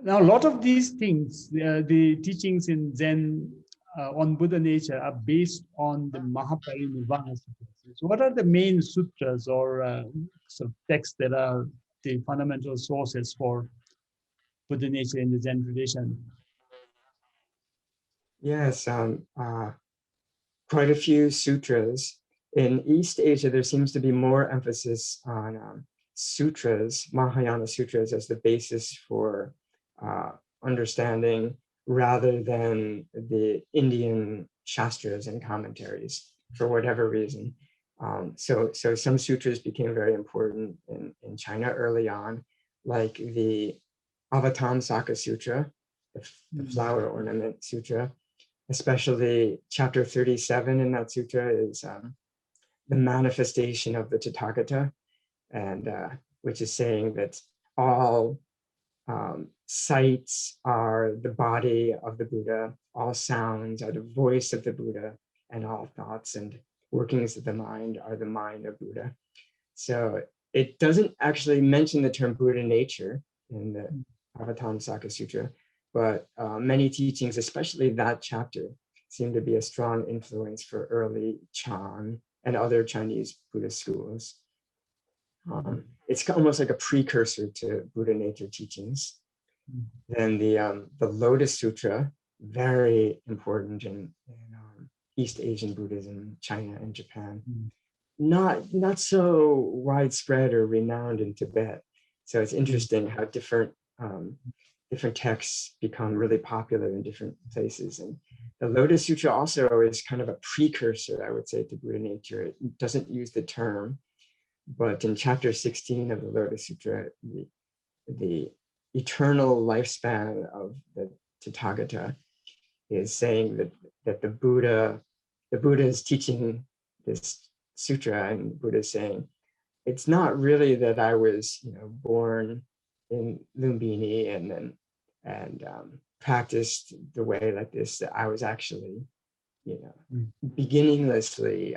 Now, a lot of these things, the teachings in Zen on Buddha nature are based on the Mahaprabhu Sutra. So what are the main sutras or sort of texts that are the fundamental sources for Buddha nature in the Zen tradition? Yes, quite a few sutras. In East Asia, there seems to be more emphasis on sutras, Mahayana sutras, as the basis for understanding, rather than the Indian shastras and commentaries, for whatever reason. So some sutras became very important in China early on, like the Avatamsaka Sutra, the flower ornament sutra. Especially chapter 37 in that sutra is the manifestation of the Tathagata, and which is saying that all sights are the body of the Buddha, all sounds are the voice of the Buddha, and all thoughts and workings of the mind are the mind of Buddha. So it doesn't actually mention the term Buddha nature in the Avatamsaka Sutra, but many teachings, especially that chapter, seem to be a strong influence for early Chan and other Chinese Buddhist schools. It's almost like a precursor to Buddha nature teachings. Then the Lotus Sutra, very important in East Asian Buddhism, China and Japan. Not so widespread or renowned in Tibet. So it's interesting how different texts become really popular in different places. And the Lotus Sutra also is kind of a precursor, I would say, to Buddha nature. It doesn't use the term, but in chapter 16 of the Lotus Sutra, the eternal lifespan of the Tathagata is saying that the Buddha is teaching this sutra, and Buddha is saying, it's not really that I was, born in Lumbini and practiced the way like this, that I was actually, beginninglessly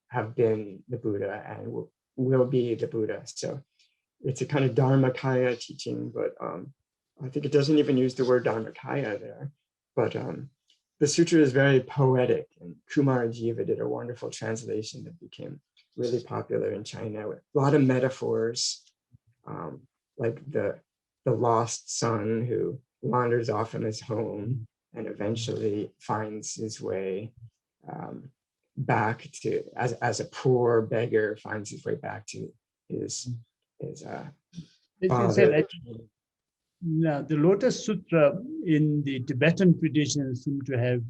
have been the Buddha and will be the Buddha. So it's a kind of Dharmakaya teaching, but I think it doesn't even use the word Dharmakaya there. But the sutra is very poetic, and Kumara Jiva did a wonderful translation that became really popular in China with a lot of metaphors, like the lost son who wanders off from his home and eventually finds his way back to, as a poor beggar, finds his way back to his father. The Lotus Sutra in the Tibetan tradition seem to have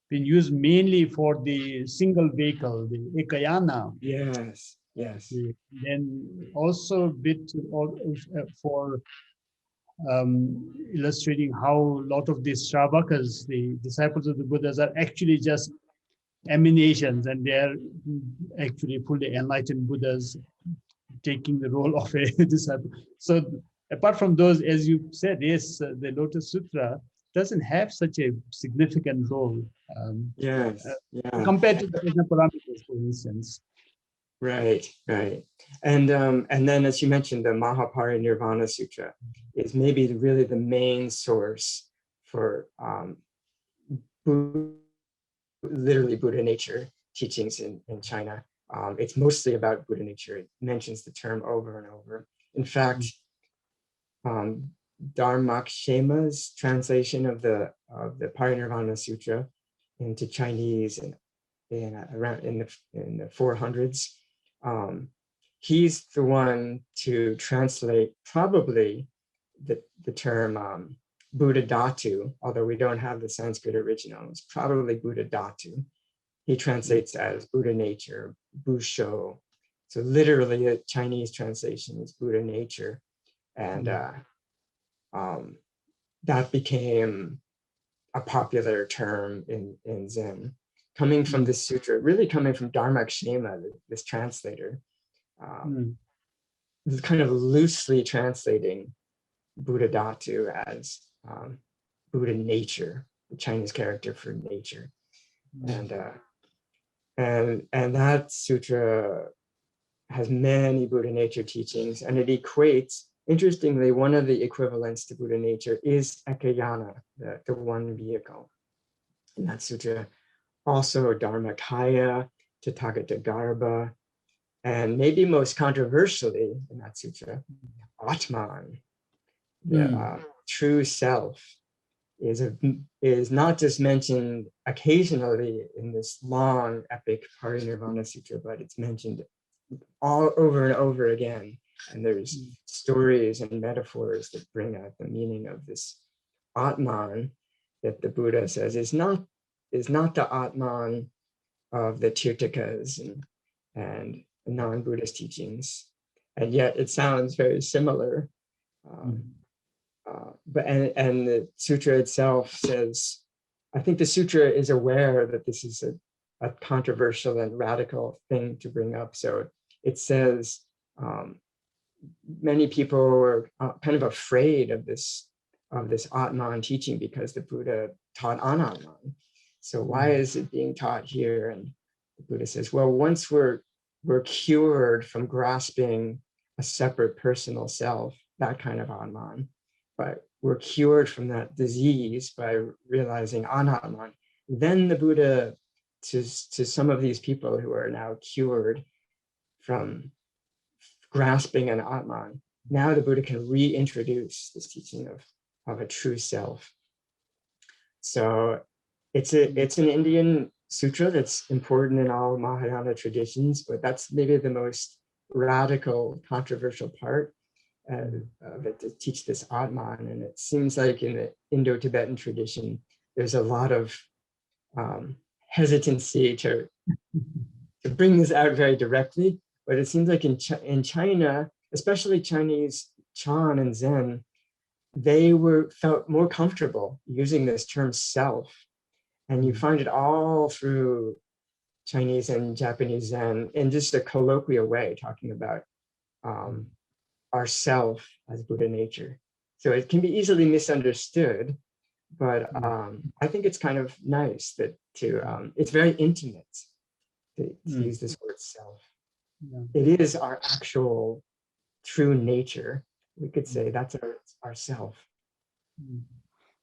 been used mainly for the single vehicle, the Ekayana. Yes. Then also a bit for illustrating how a lot of these Shravakas, the disciples of the Buddhas, are actually just emanations, and they're actually fully enlightened Buddhas taking the role of a disciple. So apart from those, as you said, yes, the Lotus Sutra doesn't have such a significant role compared to the Krishna parameters, for instance. Right. And then, as you mentioned, the Mahaparinirvana Sutra is maybe really the main source for literally Buddha nature teachings in China. It's mostly about Buddha nature. It mentions the term over and over. In fact, Dharmakshema's translation of the Parinirvana Sutra into Chinese around in the 400s, he's the one to translate probably the term Buddha Dhatu, although we don't have the Sanskrit original. It's probably Buddha Dhatu. He translates as Buddha nature, Busho. So literally the Chinese translation is Buddha nature. And that became a popular term in Zen, coming from this sutra, really coming from Dharmakshema, this translator, kind of loosely translating Buddha Dhatu as Buddha nature, the Chinese character for nature. And that sutra has many Buddha nature teachings, and it equates interestingly, one of the equivalents to Buddha nature is Ekayana, the one vehicle in that sutra. Also Dharmakaya, Tathagata, and maybe most controversially in that sutra, Atman, the true self, is not just mentioned occasionally in this long epic Parinirvana Sutra, but it's mentioned all over and over again. And there's stories and metaphors that bring out the meaning of this Atman that the Buddha says is not the Atman of the Tirthakas and non-Buddhist teachings. And yet it sounds very similar. But the sutra itself says, I think the sutra is aware that this is a controversial and radical thing to bring up. So it says many people were kind of afraid of this Atman teaching because the Buddha taught Anatman. So why is it being taught here? And the Buddha says, well, once we're cured from grasping a separate personal self, that kind of Atman, but we're cured from that disease by realizing Anatman, then the Buddha, to some of these people who are now cured from grasping an Atman, now the Buddha can reintroduce this teaching of a true self. So it's an Indian sutra that's important in all Mahayana traditions, but that's maybe the most radical, controversial part of it, to teach this Atman. And it seems like in the Indo-Tibetan tradition, there's a lot of hesitancy to bring this out very directly. But it seems like in China, especially Chinese Chan and Zen, they felt more comfortable using this term self. And you find it all through Chinese and Japanese Zen in just a colloquial way, talking about ourself as Buddha nature. So it can be easily misunderstood, but I think it's kind of nice that it's very intimate to use this word self. Yeah. It is our actual true nature. We could say that's our self.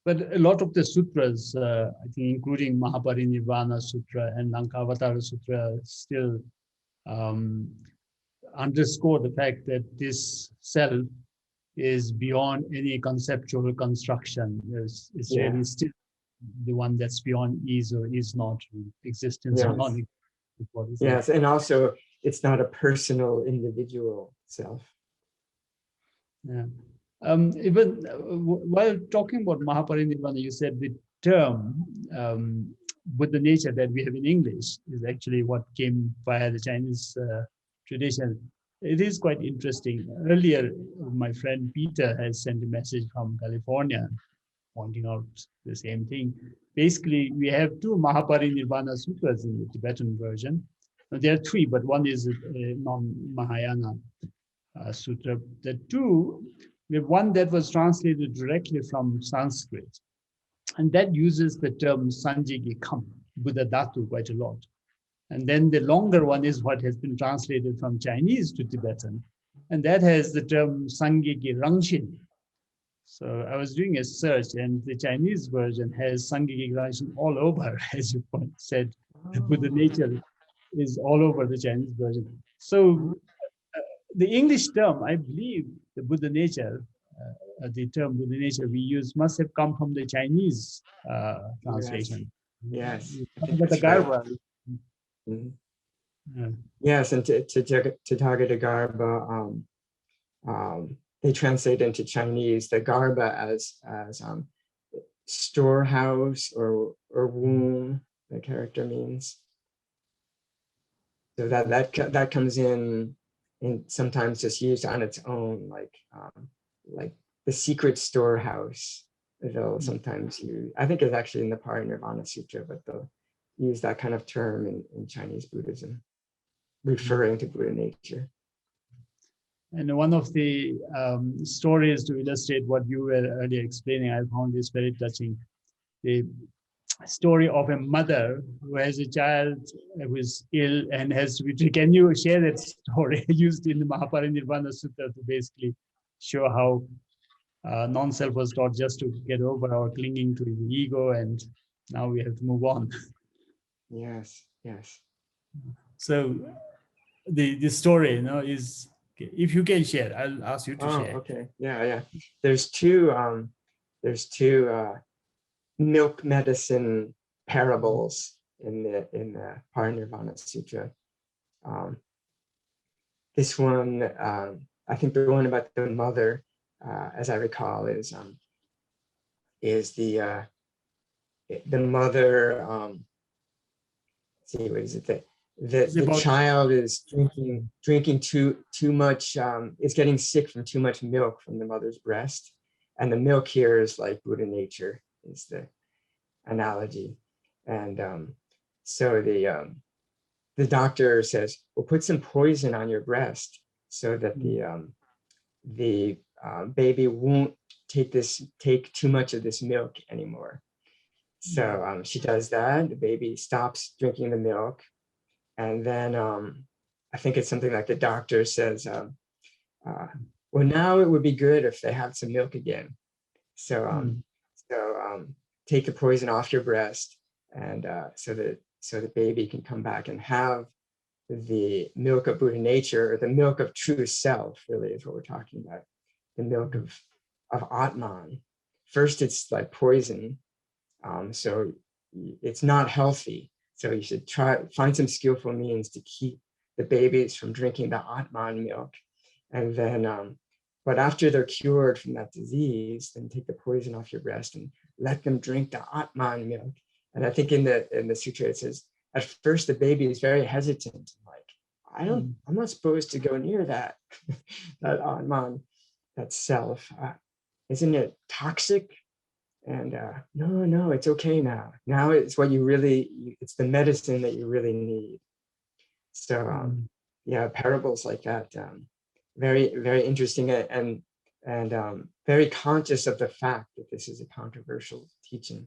But a lot of the sutras, I think, including Mahaparinirvana Sutra and Lankavatara Sutra, still underscore the fact that this self is beyond any conceptual construction. It's really still the one that's beyond is or is not, existence or not. Yes, and also it's not a personal individual self. Yeah. Even while talking about Mahaparinirvana, you said the term Buddha nature that we have in English is actually what came via the Chinese tradition. It is quite interesting. Earlier, my friend Peter has sent a message from California pointing out the same thing. Basically, we have two Mahaparinirvana sutras in the Tibetan version. There are three, but one is a non-Mahayana sutra. The two, we have one that was translated directly from Sanskrit, and that uses the term Sanjigikam, Buddha Dhatu, quite a lot. And then the longer one is what has been translated from Chinese to Tibetan, and that has the term Sangegi Rangshin. So I was doing a search, and the Chinese version has Sangegi Rangshin all over, as you said. The Buddha nature is all over the Chinese version. So the English term, I believe, the Buddha nature, the term Buddha nature we use must have come from the Chinese translation. Yes. Yes, and Tathagata they translate into Chinese the garba as storehouse or womb. The character means. So that comes in sometimes just used on its own, like the secret storehouse. They'll sometimes use. I think it's actually in the Parinirvana Sutra, but they'll use that kind of term in Chinese Buddhism, referring to Buddha nature. And one of the stories to illustrate what you were earlier explaining, I found this very touching. The story of a mother who has a child who is ill and has to be treated. Can you share that story used in the Mahaparinirvana Sutra to basically show how non-self was taught just to get over our clinging to the ego, and now we have to move on. Yes, yes. So the story, is, if you can share, I'll ask you to Oh, share. okay. Yeah, yeah. There's two milk medicine parables in the Parinirvana Sutra. Um, this one, I think the one about the mother, as I recall, is the mother. Let's see, what is it? It's The about child is drinking too much. Is getting sick from too much milk from the mother's breast, and the milk here is like Buddha nature is the analogy, and so the doctor says, "Well, put some poison on your breast so that the baby won't take too much of this milk anymore." So she does that. The baby stops drinking the milk, and then I think it's something like the doctor says, "Well, now it would be good if they have some milk again." So take the poison off your breast, and so the baby can come back and have the milk of Buddha nature, or the milk of true self. Really, is what we're talking about. The milk of Atman. First, it's like poison, so it's not healthy. So you should find some skillful means to keep the babies from drinking the Atman milk, and then. But after they're cured from that disease, then take the poison off your breast and let them drink the Atman milk. And I think in the sutra it says, at first the baby is very hesitant, like, I'm not supposed to go near that that Atman, that self. Isn't it toxic? And no, it's okay now. Now it's what you really, it's the medicine that you really need. So yeah, parables like that, very, very interesting, and very conscious of the fact that this is a controversial teaching.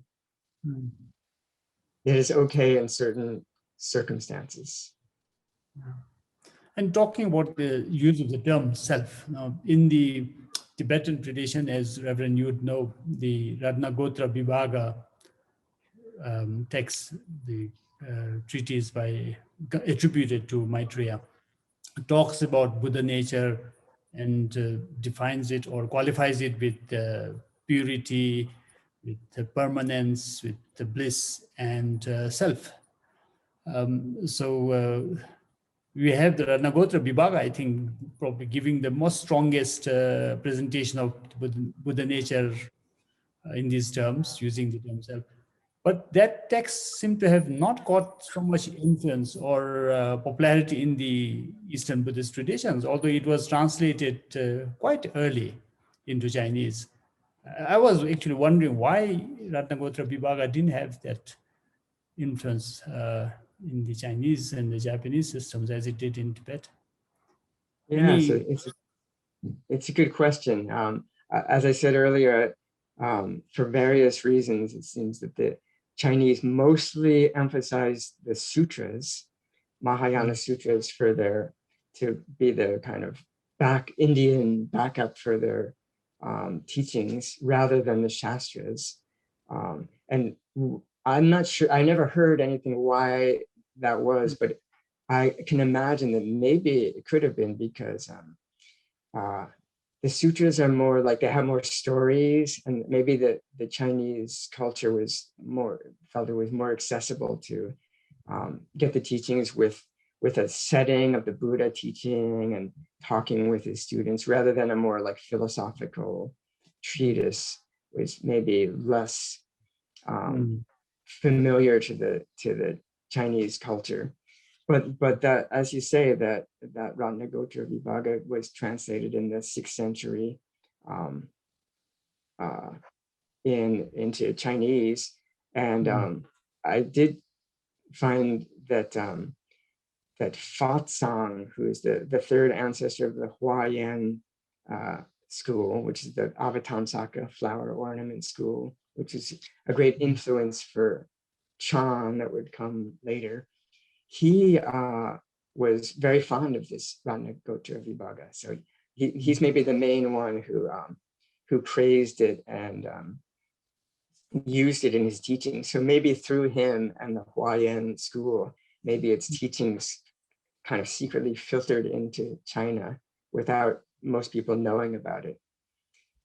It is okay in certain circumstances. And talking about the use of the term self, now in the Tibetan tradition, as Reverend you would know, the Nagotra Vibhaga text, the treatise attributed to Maitreya, talks about Buddha nature and defines it or qualifies it with purity, with the permanence, with the bliss and self. So we have the Nagotra Vibhaga, I think, probably giving the most strongest presentation of Buddha nature in these terms, using the term self. But that text seemed to have not got so much influence or popularity in the Eastern Buddhist traditions, although it was translated quite early into Chinese. I was actually wondering why Ratnagotra Vibhaga didn't have that influence in the Chinese and the Japanese systems as it did in Tibet. Yeah, so it's a good question. As I said earlier, for various reasons, it seems that the Chinese mostly emphasize the sutras, Mahayana sutras, to be the kind of Indian backup for their teachings rather than the Shastras. And I'm not sure, I never heard anything why that was, but I can imagine that maybe it could have been because the sutras are more like, they have more stories, and maybe the Chinese culture felt it was more accessible to get the teachings with a setting of the Buddha teaching and talking with his students, rather than a more like philosophical treatise, which maybe less familiar to the Chinese culture. But that, as you say, that Ratnagotra Vibhaga was translated in the 6th century into Chinese, and I did find that that Fatsang, who is the third ancestor of the Huayan school, which is the Avatamsaka flower ornament school, which is a great influence for Chan that would come later. He was very fond of this Ratnagotra Vibhaga. So he's maybe the main one who praised it and used it in his teaching. So maybe through him and the Huayan school, maybe its teachings kind of secretly filtered into China without most people knowing about it.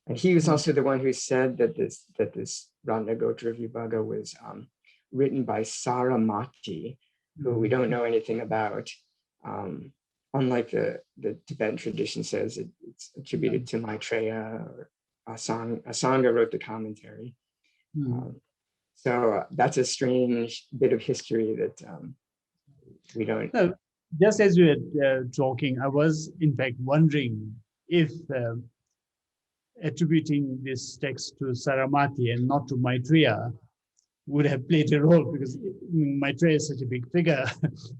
And he was also the one who said that this Nagotra Vibhaga was written by Saramati, who we don't know anything about. Unlike the Tibetan tradition says it's attributed to Maitreya, or Asanga wrote the commentary. So that's a strange bit of history that we don't. No, just as we were talking, I was in fact wondering if attributing this text to Saramati and not to Maitreya would have played a role, because Maitreya is such a big figure.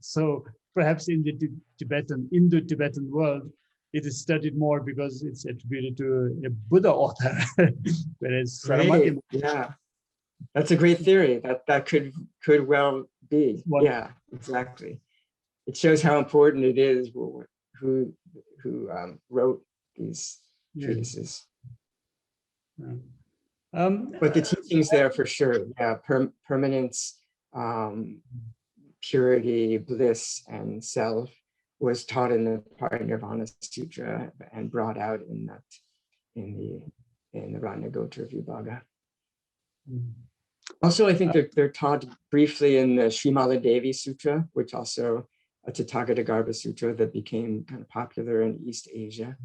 So perhaps in the Indo-Tibetan world, it is studied more because it's attributed to a Buddha author, whereas Saramati. Yeah, that's a great theory. That could well be. Yeah, exactly. It shows how important it is who wrote these treatises. But the teachings there for sure, yeah, permanence, purity, bliss, and self was taught in the Parinirvana Sutra and brought out in the Nagotra Vibhaga. Also, I think they're taught briefly in the Srimala Devi Sutra, which also a Tathagata Sutra that became kind of popular in East Asia.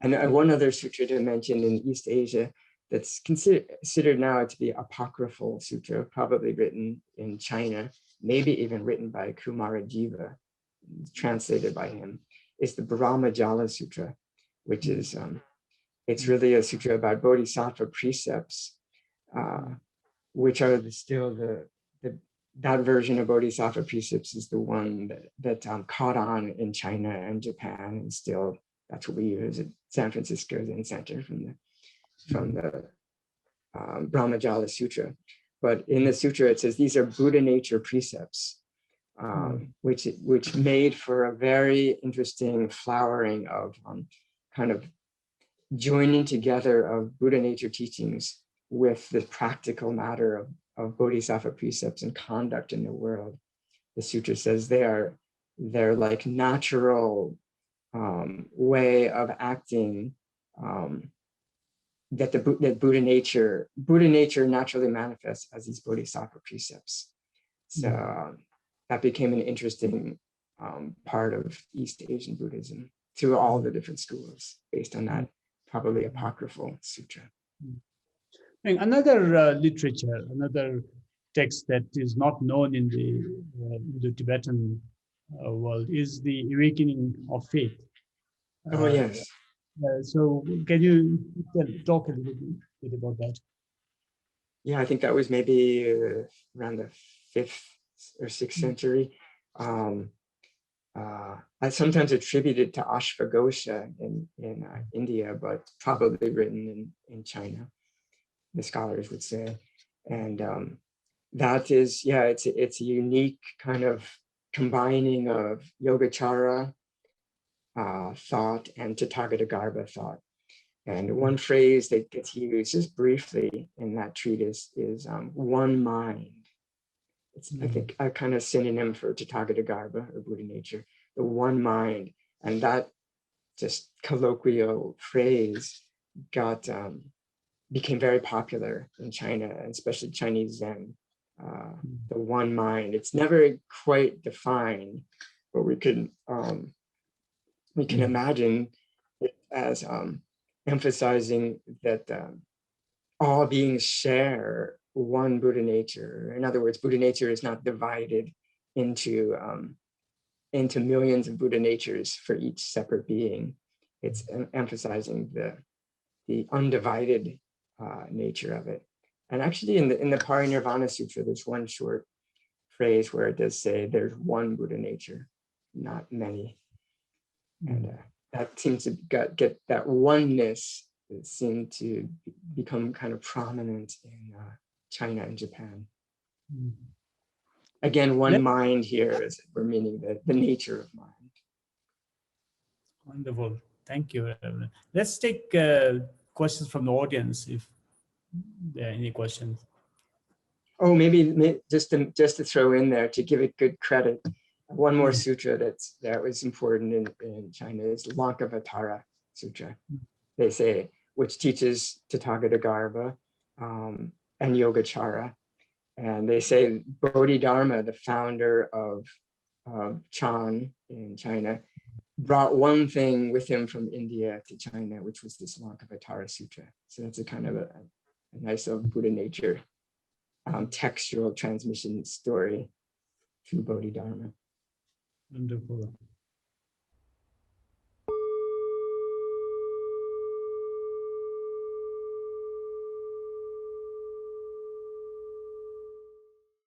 And one other sutra to mention in East Asia that's considered now to be apocryphal sutra, probably written in China, maybe even written by Kumarajiva, translated by him, is the Brahmajala Sutra, which is, it's really a sutra about bodhisattva precepts, which are that version of bodhisattva precepts is the one that caught on in China and Japan, and still that's what we use at San Francisco Zen Center from the Brahmajala Sutra. But in the sutra, it says these are Buddha nature precepts, which made for a very interesting flowering of kind of joining together of Buddha nature teachings with the practical matter of bodhisattva precepts and conduct in the world. The sutra says they're like natural way of acting that Buddha nature naturally manifests as these bodhisattva precepts. So that became an interesting part of East Asian Buddhism through all the different schools based on that probably apocryphal sutra. And another literature, another text that is not known in the Tibetan world is the Awakening of Faith. Oh, yes. So can you talk a little bit about that? Yeah, I think that was maybe around the 5th or 6th century. I sometimes attribute it to Ashvaghosha in India, but probably written in China, the scholars would say. And that is, yeah, it's a unique kind of combining of Yogacara thought and Tathagata thought. And one phrase that gets used just briefly in that treatise is one mind. It's, I think, a kind of synonym for Tathagata or Buddha nature, the one mind. And that just colloquial phrase became very popular in China, and especially Chinese Zen. The one mind. It's never quite defined, but we can imagine it as emphasizing that all beings share one Buddha nature. In other words, Buddha nature is not divided into millions of Buddha natures for each separate being. It's emphasizing the undivided nature of it. And actually in the Parinirvana Sutra, there's one short phrase where it does say there's one Buddha nature, not many. And that seems to get that oneness that seemed to become kind of prominent in China and Japan. Again, one mind here is we're meaning the nature of mind. Wonderful. Thank you. Let's take questions from the audience if there are any questions. Oh, maybe just to throw in there to give it good credit, one more sutra that was important in China is Lankavatara Sutra. They say, which teaches Tathagata and Yogacara. And they say Bodhidharma, the founder of Chan in China, brought one thing with him from India to China, which was this Lankavatara Sutra. So that's a kind of a nice Buddha nature textual transmission story through Bodhidharma. Wonderful.